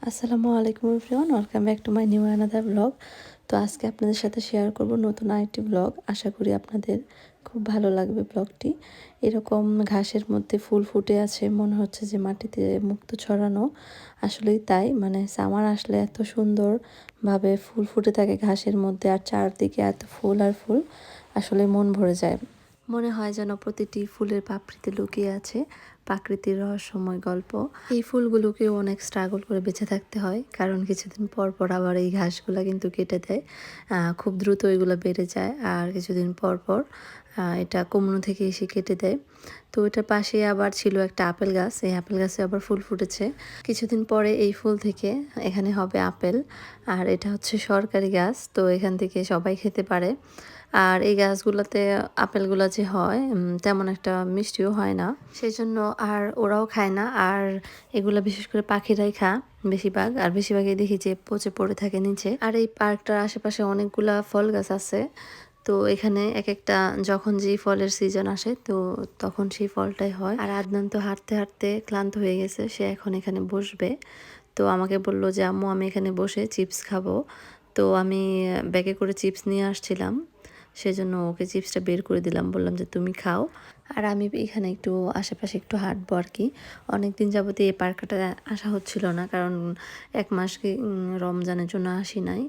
আসসালামু আলাইকুম everyone, welcome back to my new another blog. তো আজকে আপনাদের সাথে শেয়ার করব নতুন আরেকটি ব্লগ। আশা করি আপনাদের খুব ভালো লাগবে ব্লগটি। এরকম ঘাসের মধ্যে ফুল ফুটে আছে, মনে হচ্ছে যে মাটিতে মুক্তো ছড়ানো। আসলেই তাই, মানে সামার আসলে এত সুন্দরভাবে ফুল ফুটে থাকে ঘাসের মধ্যে, আর চারদিকে এত ফুল আর ফুল, আসলে মন ভরে যায়। মনে হয় যেন প্রতিটি ফুলের পাপড়িতে লুকিয়ে আছে প্রাকৃতির রহস্যময় গল্প। এই ফুলগুলোকেও অনেক স্ট্রাগল করে বেঁচে থাকতে হয়, কারণ কিছুদিন পর পর আবার এই ঘাসগুলো কিন্তু কেটে দেয়। খুব দ্রুত এগুলো বেড়ে যায়, আর কিছুদিন পর পর এটা কুমড়ো থেকে এসে কেটে দেয়। তো এটার পাশে আবার ছিল একটা আপেল গাছ, এই আপেল গাছে আবার ফুল ফুটেছে। কিছুদিন পরে এই ফুল থেকে এখানে হবে আপেল, আর এটা হচ্ছে সরকারি গাছ, তো এখান থেকে সবাই খেতে পারে। আর এই গাছগুলোতে আপেলগুলো যে হয় তেমন একটা মিষ্টিও হয় না, সেই জন্য আর ওরাও খায় না। আর এগুলো বিশেষ করে পাখিরাই খায় বেশিরভাগ, আর বেশিরভাগই দেখি যে পচে পড়ে থাকে নিচে। আর এই পার্কটার আশেপাশে অনেকগুলা ফল গাছ আছে, তো এখানে এক একটা যখন যেই ফলের সিজন আসে তো তখন সেই ফলটাই হয়। আর আদনান তো হাঁটতে হাঁটতে ক্লান্ত হয়ে গেছে, সে এখন এখানে বসবে। তো আমাকে বলল যে আম্মু আমি এখানে বসে চিপস খাবো। তো আমি ব্যাগে করে চিপস নিয়ে আসছিলাম, সেজন্য ওকে চিপসটা বের করে দিলাম, বললাম যে তুমি খাও, আর আমি এখানে একটু আশেপাশে একটু হাঁটবো আর কি। অনেক দিন যাবতীয় এই পার্কটা আসা হচ্ছিল না, কারণ এক মাস রমজানের জন্য আসি নাই,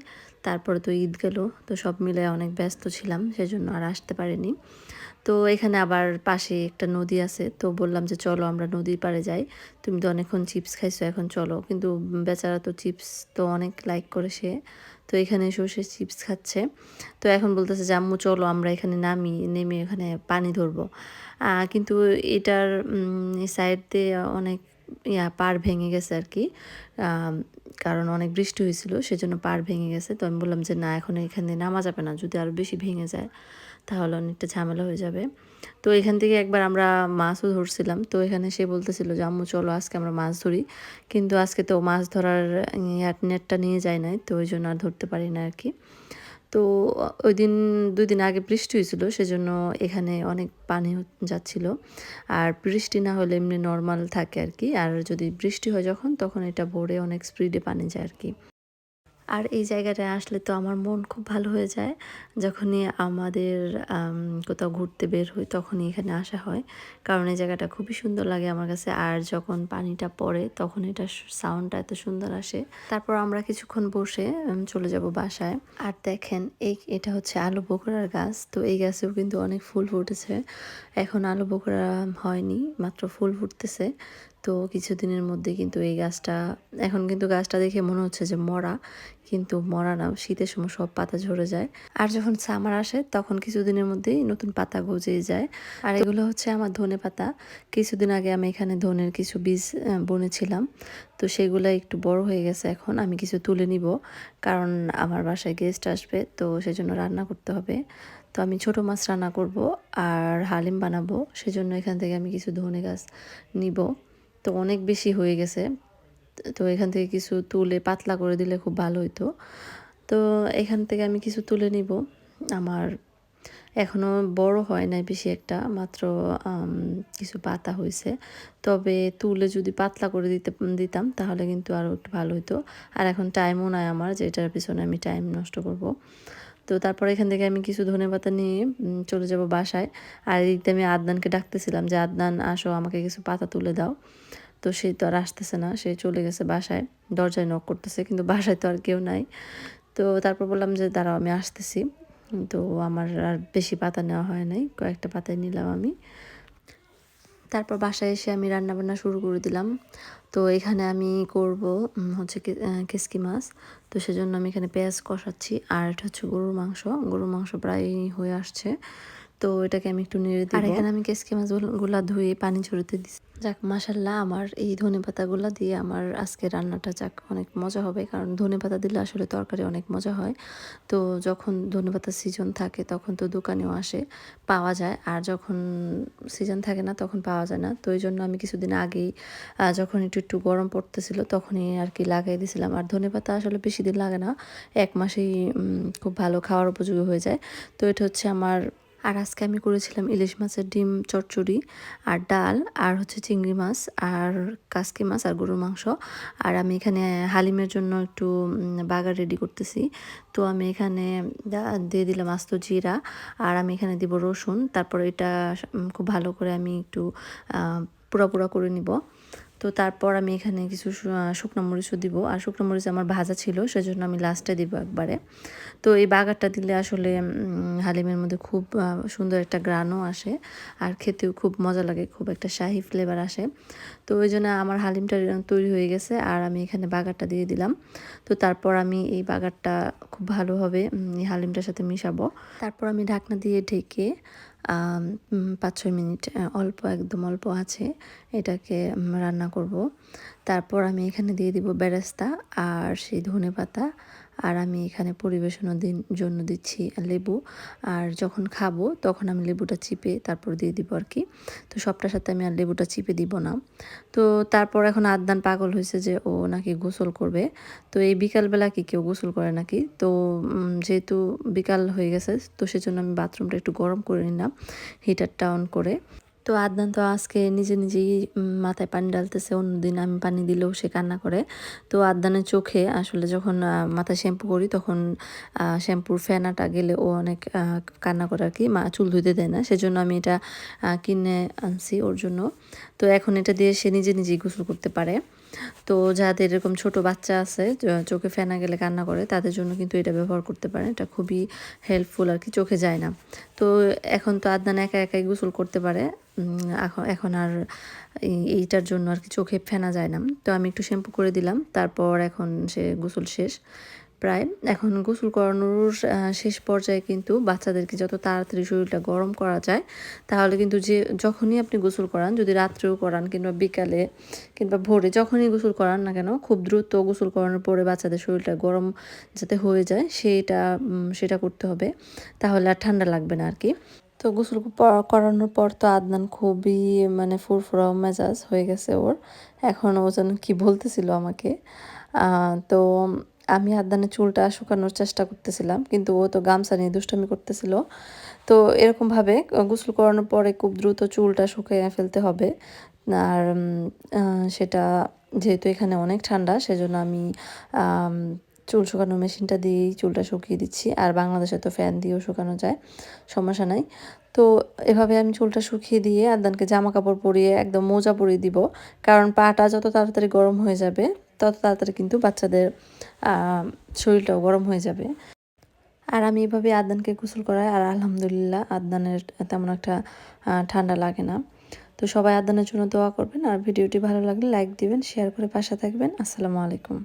তারপরে তো ঈদ গেল, তো সব মিলে অনেক ব্যস্ত ছিলাম, সেজন্য আর আসতে পারিনি। তো এখানে আবার পাশে একটা নদী আছে, তো বললাম যে চলো আমরা নদীর পাড়ে যাই, তুমি তো অনেকক্ষণ চিপস খাইছো, এখন চলো। কিন্তু বেচারা তো চিপস তো অনেক লাইক করে সে, তো এখানে এসেও সে চিপস খাচ্ছে। তো এখন বলতেছে যে আম্মু চলো আমরা এখানে নেমে এখানে পানি ধরবো। কিন্তু এটার সাইড দিয়ে অনেক পাড় ভেঙে গেছে আর কি, কারণ অনেক বৃষ্টি হয়েছিল, সেজন্য পাড় ভেঙে গেছে। তো আমি বললাম যে না, এখন এখানে নামা যাবে না, যদি আরও বেশি ভেঙে যায় তাহলে অনেকটা ঝামেলা হয়ে যাবে। তো এখান থেকে একবার আমরা মাছও ধরছিলাম, তো এখানে সে বলতেছিল যে আম্মু চলো আজকে আমরা মাছ ধরি, কিন্তু আজকে তো মাছ ধরার নেটটা নিয়ে যায় নাই, তো ওই জন্য আর ধরতে পারি না আর কি। তো ওই দিন 2 দিন আগে বৃষ্টি হয়েছিল, সেজন্য এখানে অনেক পানি যাচ্ছিল। আর বৃষ্টি না হলে এমনি নর্মাল থাকে আর কি, আর যদি বৃষ্টি হয় যখন, তখন এটা ভরে অনেক স্পিডে পানি যায় আর কি। আর এই জায়গাটায় আসলে তো আমার মন খুব ভালো হয়ে যায়। যখনই আমাদের কোথাও ঘুরতে বের হই তখনই এখানে আসা হয়, কারণ এই জায়গাটা খুবই সুন্দর লাগে আমার কাছে। আর যখন পানিটা পড়ে তখন এটা সাউন্ডটা এত সুন্দর আসে। তারপর আমরা কিছুক্ষণ বসে চলে যাব বাসায়। আর দেখেন এটা হচ্ছে আলু বখরার গাছ, তো এই গাছেও কিন্তু অনেক ফুল ফুটেছে। এখন আলু বখরা হয়নি, মাত্র ফুল ফুটতেছে। তো কিছুদিনের মধ্যে কিন্তু এই গাছটা, এখন কিন্তু গাছটা দেখে মনে হচ্ছে যে মরা, কিন্তু মরা না, শীতের সময় সব পাতা ঝরে যায়। আর যখন সামার আসে তখন কিছুদিনের মধ্যেই নতুন পাতা গজিয়ে যায়। আর এগুলো হচ্ছে আমার ধনে পাতা। কিছুদিন আগে আমি এখানে ধনের কিছু বীজ বুনেছিলাম, তো সেগুলো একটু বড় হয়ে গেছে, এখন আমি কিছু তুলে নিব, কারণ আমার বাসায় গেস্ট আসবে, তো সেজন্য রান্না করতে হবে। তো আমি ছোট মাছ রান্না করব আর হালিম বানাবো, সেজন্য এখান থেকে আমি কিছু ধনে গাছ নিব। তো অনেক বেশি হয়ে গেছে, তো এখান থেকে কিছু তুলে পাতলা করে দিলে খুব ভালো হতো। তো এখান থেকে আমি কিছু তুলে নিব। আমার এখনও বড় হয় নাই বেশি একটা, মাত্র কিছু পাতা হয়েছে, তবে তুলে যদি পাতলা করে দিতাম তাহলে কিন্তু আরও একটু ভালো হতো। আর এখন টাইমও নাই আমার যে এটার পিছনে আমি টাইম নষ্ট করব। তো তারপর এখান থেকে আমি কিছু ধনেপাতা নিয়ে চলে যাব বাসায়। আর এদিকে আমি আদনানকে ডাকতেছিলাম যে আদনান আসো, আমাকে কিছু পাতা তুলে দাও। তো সে তো আর আসতেছে না, সে চলে গেছে বাসায়, দরজায় নক করতেছে, কিন্তু বাসায় তো আর কেউ নাই। তো তারপর বললাম যে দাঁড়াও আমি আসতেছি। তো আমার আর বেশি পাতা নেওয়া হয় নাই, কয়েকটা পাতাই নিলাম আমি। তারপর বাসায় এসে আমি রান্নাবান্না শুরু করে দিলাম। তো এখানে আমি করব হচ্ছে কেসকি মাছ, তো সেজন্য আমি এখানে পেঁয়াজ কষাচ্ছি। আর এটা হচ্ছে গরুর মাংস প্রায় হয়ে আসছে, তো এটাকে আমি একটু নেড়ে দিব। আর এখানে আমি কেসকি মাছগুলা ধুয়ে পানি ঝরতে দিচ্ছি। যাক মাশাল্লাহ, আমার এই ধনেপাতাগুলা দিয়ে আমার আজকে রান্নাটা যাক অনেক মজা হবে, কারণ ধনেপাতা দিলে আসলে তরকারি অনেক মজা হয়। তো যখন ধনেপাতার সিজন থাকে তখন তো দোকানেও আসে, পাওয়া যায়, আর যখন সিজন থাকে না তখন পাওয়া যায় না। তো এই জন্য আমি কিছুদিন আগেই যখন একটু একটু গরম পড়তেছিল তখনই আর কি লাগাই দিয়েছিলাম। আর ধনেপাতা আসলে বেশি দিন লাগে না, 1 মাসেই খুব ভালো খাওয়ার উপযোগী হয়ে যায়। তো এটা হচ্ছে আমার আর আজকে আমি করেছিলাম ইলিশ মাছের ডিম চচ্চড়ি আর ডাল আর হচ্ছে চিংড়ি মাছ আর কাসকি মাছ আর গরুর মাংস। আর আমি এখানে হালিমের জন্য একটু বাগার রেডি করতেছি। তো আমি এখানে দিয়ে দিলাম আস্ত জিরা, আর আমি এখানে দিব রসুন। তারপর এটা খুব ভালো করে আমি একটু পোড়া পোড়া করে নিব। তো তারপর আমি এখানে কিছু শুকনো মরিচও দিব, আর শুকনো মরিচ আমার ভাজা ছিল সেজন্য আমি লাস্টে দিব একবারে। তো এই বাগারটা দিলে আসলে হালিমের মধ্যে খুব সুন্দর একটা গ্রানও আসে, আর খেতেও খুব মজা লাগে, খুব একটা শাহি ফ্লেভার আসে। তো ওই জন্য আমার হালিমটা তৈরি হয়ে গেছে, আর আমি এখানে বাগারটা দিয়ে দিলাম। তো তারপর আমি এই বাগারটা খুব ভালোভাবে এই হালিমটার সাথে মিশাবো। তারপর আমি ঢাকনা দিয়ে ঢেকে 5-6 মিনিট অল্প, একদম অল্প আছে এটাকে রান্না করব। তারপর আমি এখানে দিয়ে দিব বেরেস্তা আর সেই ধনেপাতা, আর আমি এখানে পরিবেশনের জন্য দিচ্ছি লেবু। আর যখন খাবো তখন আমি লেবুটা চিপে তারপর দিয়ে দিব আর কি। তো সবটার সাথে আমি আর লেবুটা চিপে দিব না। তো তারপর এখন আদনান পাগল হয়েছে যে ও নাকি গোসল করবে। তো এই বিকালবেলা কি কেউ গোসল করে নাকি? তো যেহেতু বিকাল হয়ে গেছে তো সেজন্য আমি বাথরুমটা একটু গরম করে নিলাম হিটারটা অন করে। তো আদনান তো আজকে নিজে নিজেই মাথায় পানি ডালতেছে, অন্যদিন আমি পানি দিলেও সে কান্না করে। তো আদনানের চোখে আসলে যখন মাথায় শ্যাম্পু করি তখন শ্যাম্পুর ফেনাটা গেলে ও অনেক কান্না করে আর কি, চুল ধুইতে দেয় না, সেজন্য আমি এটা কিনে আনছি ওর জন্য। তো এখন এটা দিয়ে সে নিজে নিজেই গোসল করতে পারে। তো যাদের এরকম ছোট বাচ্চা আছে চোখে ফেনা গেলে কান্না করে, তাদের জন্য কিন্তু এটা ব্যবহার করতে পারেন, এটা খুবই হেল্পফুল আর কি, চোখে যায় না। তো এখন তো আদনান একা একাই গোসল করতে পারে, এখন আর এইটার জন্য আর কি চোখে ফেনা যায় না। তো আমি একটু শ্যাম্পু করে দিলাম, তারপর এখন সে গোসল শেষ প্রায়। এখন গোসল করানোর শেষ পর্যায়ে কিন্তু বাচ্চাদেরকে যত তাড়াতাড়ি শরীরটা গরম করা যায়, তাহলে কিন্তু যখনই আপনি গোসল করান, যদি রাত্রেও করান কিংবা বিকালে কিংবা ভোরে যখনই গোসল করান না কেন, খুব দ্রুত গোসল করানোর পরে বাচ্চাদের শরীরটা গরম যাতে হয়ে যায় সেটা করতে হবে, তাহলে আর ঠান্ডা লাগবে না আর কি। তো গোসল করানোর পর তো আদনান খুবই মানে ফুরফুরা মেজাজ হয়ে গেছে ওর। এখন ও যেন কী বলতেছিল আমাকে। তো আমি আদনানের চুলটা শুকানোর চেষ্টা করতেছিলাম, কিন্তু ও তো গামছা নিয়ে দুষ্টামি করতেছিল। তো এরকমভাবে গোসল করানোর পরে খুব দ্রুত চুলটা শুকিয়ে ফেলতে হবে। আর সেটা যেহেতু এখানে অনেক ঠান্ডা সেজন্য আমি চুল শুকানোর মেশিনটা দিয়েই চুলটা শুকিয়ে দিচ্ছি। আর বাংলাদেশে তো ফ্যান দিয়েও শুকানো যায়, সমস্যা নাই। তো এভাবে আমি চুলটা শুকিয়ে দিয়ে আদনানকে জামা কাপড় পরিয়ে একদম মোজা পরিয়ে দিব, কারণ পাটা যত তাড়াতাড়ি গরম হয়ে যাবে তত তাড়াতাড়ি কিন্তু বাচ্চাদের শরীরটাও গরম হয়ে যাবে। আর আমি এভাবে আদনানকে গোসল করাই, আর আলহামদুলিল্লাহ আদনানের তেমন একটা ঠান্ডা লাগে না। তো সবাই আদনানের জন্য দোয়া করবেন, আর ভিডিওটি ভালো লাগলে লাইক দিবেন, শেয়ার করে পাশে থাকবেন। আসসালামু আলাইকুম।